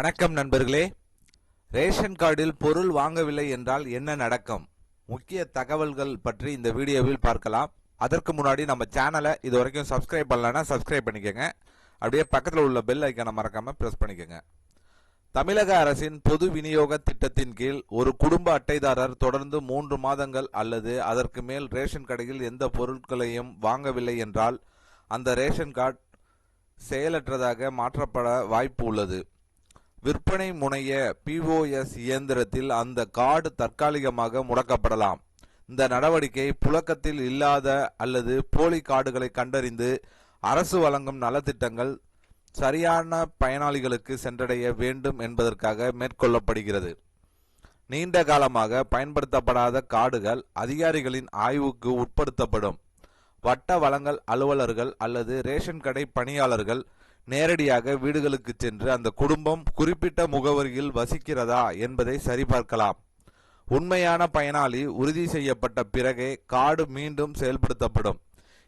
வணக்கம் நண்பர்களே. ரேஷன் கார்டில் பொருள் வாங்கவில்லை என்றால் என்ன நடக்கும்? முக்கிய தகவல்கள் பற்றி இந்த வீடியோவில் பார்க்கலாம். அதற்கு முன்னாடி நம்ம சேனலை இது வரைக்கும் சப்ஸ்கிரைப் பண்ணலன்னா சப்ஸ்கிரைப் பண்ணிக்கோங்க. அப்படியே பக்கத்தில் உள்ள பெல் ஐக்கானை மறக்காம பிரஸ் பண்ணிக்கோங்க. தமிழக அரசின் பொது விநியோக திட்டத்தின் கீழ் ஒரு குடும்ப அட்டைதாரர் தொடர்ந்து 3 மாதங்கள் அல்லது அதற்கு மேல் ரேஷன் கடையில் எந்த பொருட்களையும் வாங்கவில்லை என்றால் அந்த ரேஷன் கார்டு செயலற்றதாக மாற்றப்பட வாய்ப்பு உள்ளது. விற்பனை முனைய POS இயந்திரத்தில் அந்த கார்டு தற்காலிகமாக முடக்கப்படலாம். இந்த நடவடிக்கை புழக்கத்தில் இல்லாத அல்லது போலி கார்டுகளை கண்டறிந்து அரசு வழங்கும் நலத்திட்டங்கள் சரியான பயனாளிகளுக்கு சென்றடைய வேண்டும் என்பதற்காக மேற்கொள்ளப்படுகிறது. நீண்ட காலமாக பயன்படுத்தப்படாத கார்டுகள் அதிகாரிகளின் ஆய்வுக்கு உட்படுத்தப்படும். வட்ட வழங்கல் அலுவலர்கள் அல்லது ரேஷன் கடை பணியாளர்கள் நேரடியாக வீடுகளுக்கு சென்று அந்த குடும்பம் குறிப்பிட்ட முகவரியில் வசிக்கிறதா என்பதை சரிபார்க்கலாம். உண்மையான பயனாளி உறுதி செய்யப்பட்ட பிறகே கார்டு மீண்டும் செயல்படுத்தப்படும்.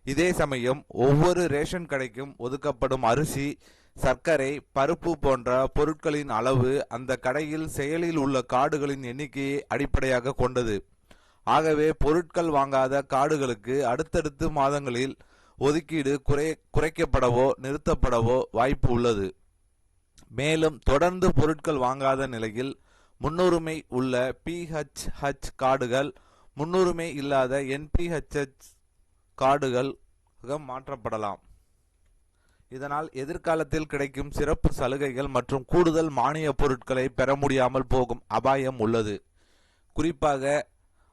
இதே சமயம் ஒவ்வொரு ரேஷன் கடைக்கும் ஒதுக்கப்படும் அரிசி, சர்க்கரை, பருப்பு போன்ற பொருட்களின் அளவு அந்த கடையில் செயலில் உள்ள கார்டுகளின் எண்ணிக்கையை அடிப்படையாக கொண்டது. ஆகவே பொருட்கள் வாங்காத கார்டுகளுக்கு அடுத்தடுத்த மாதங்களில் ஒதுக்கீடு குறைக்கப்படவோ நிறுத்தப்படவோ வாய்ப்பு உள்ளது. மேலும் தொடர்ந்து பொருட்கள் வாங்காத நிலையில் முன்னுரிமை உள்ள PHH கார்டுகள் முன்னுரிமை இல்லாத NPHH கார்டுகள் மாற்றப்படலாம். இதனால் எதிர்காலத்தில் கிடைக்கும் சிறப்பு சலுகைகள் மற்றும் கூடுதல் மானிய பொருட்களை பெற முடியாமல் போகும் அபாயம் உள்ளது. குறிப்பாக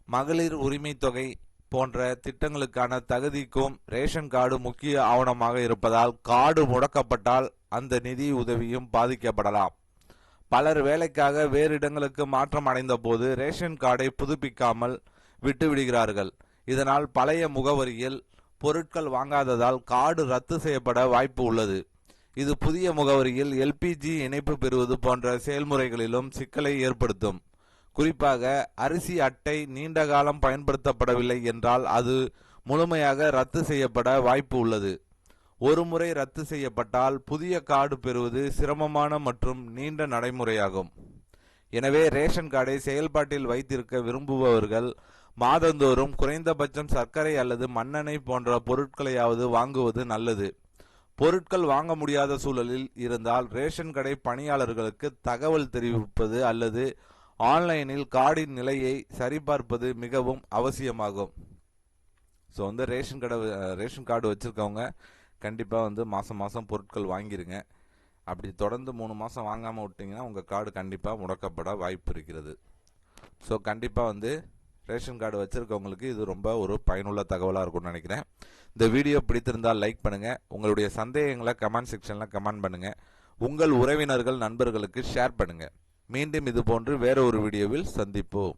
மகளிர் உரிமை தொகை போன்ற திட்டங்களுக்கான தகுதிக்கும் ரேஷன் கார்டு முக்கிய ஆவணமாக இருப்பதால் கார்டு முடக்கப்பட்டால் அந்த நிதி உதவியும் பாதிக்கப்படலாம். பலர் வேலைக்காக வேறு இடங்களுக்கு மாற்றம் அடைந்த போது ரேஷன் கார்டை புதுப்பிக்காமல் விட்டுவிடுகிறார்கள். இதனால் பழைய முகவரியில் பொருட்கள் வாங்காததால் கார்டு ரத்து செய்யப்பட வாய்ப்பு உள்ளது. இது புதிய முகவரியில் LPG இணைப்பு பெறுவது போன்ற செயல்முறைகளிலும் சிக்கலை ஏற்படுத்தும். குறிப்பாக அரிசி அட்டை நீண்ட காலம் பயன்படுத்தப்படவில்லை என்றால் அது முழுமையாக ரத்து செய்யப்பட வாய்ப்பு உள்ளது. ஒரு முறை ரத்து செய்யப்பட்டால் புதிய கார்டு பெறுவது சிரமமான மற்றும் நீண்ட நடைமுறையாகும். எனவே ரேஷன் கார்டை செயல்பாட்டில் வைத்திருக்க விரும்புபவர்கள் மாதந்தோறும் குறைந்தபட்சம் சர்க்கரை அல்லது மண்ணெண்ணெய் போன்ற பொருட்களையாவது வாங்குவது நல்லது. பொருட்கள் வாங்க முடியாத சூழலில் இருந்தால் ரேஷன் கடை பணியாளர்களுக்கு தகவல் தெரிவிப்பது அல்லது ஆன்லைனில் கார்டின் நிலையை சரிபார்ப்பது மிகவும் அவசியமாகும். ஸோ ரேஷன் கார்டு வச்சுருக்கவங்க கண்டிப்பாக மாதம் மாதம் பொருட்கள் வாங்கிருங்க. அப்படி தொடர்ந்து 3 மாதம் வாங்காமல் விட்டிங்கன்னா உங்கள் கார்டு கண்டிப்பாக முடக்கப்பட வாய்ப்பு இருக்கிறது. ஸோ கண்டிப்பாக ரேஷன் கார்டு வச்சுருக்கவங்களுக்கு இது ரொம்ப ஒரு பயனுள்ள தகவலாக இருக்கும்னு நினைக்கிறேன். இந்த வீடியோ பிடித்திருந்தால் லைக் பண்ணுங்கள். உங்களுடைய சந்தேகங்களை கமெண்ட் செக்ஷனில் கமெண்ட் பண்ணுங்கள். உங்கள் உறவினர்கள் நண்பர்களுக்கு ஷேர் பண்ணுங்கள். மீண்டும் இது போன்று வேற ஒரு வீடியோவில் சந்திப்போம்.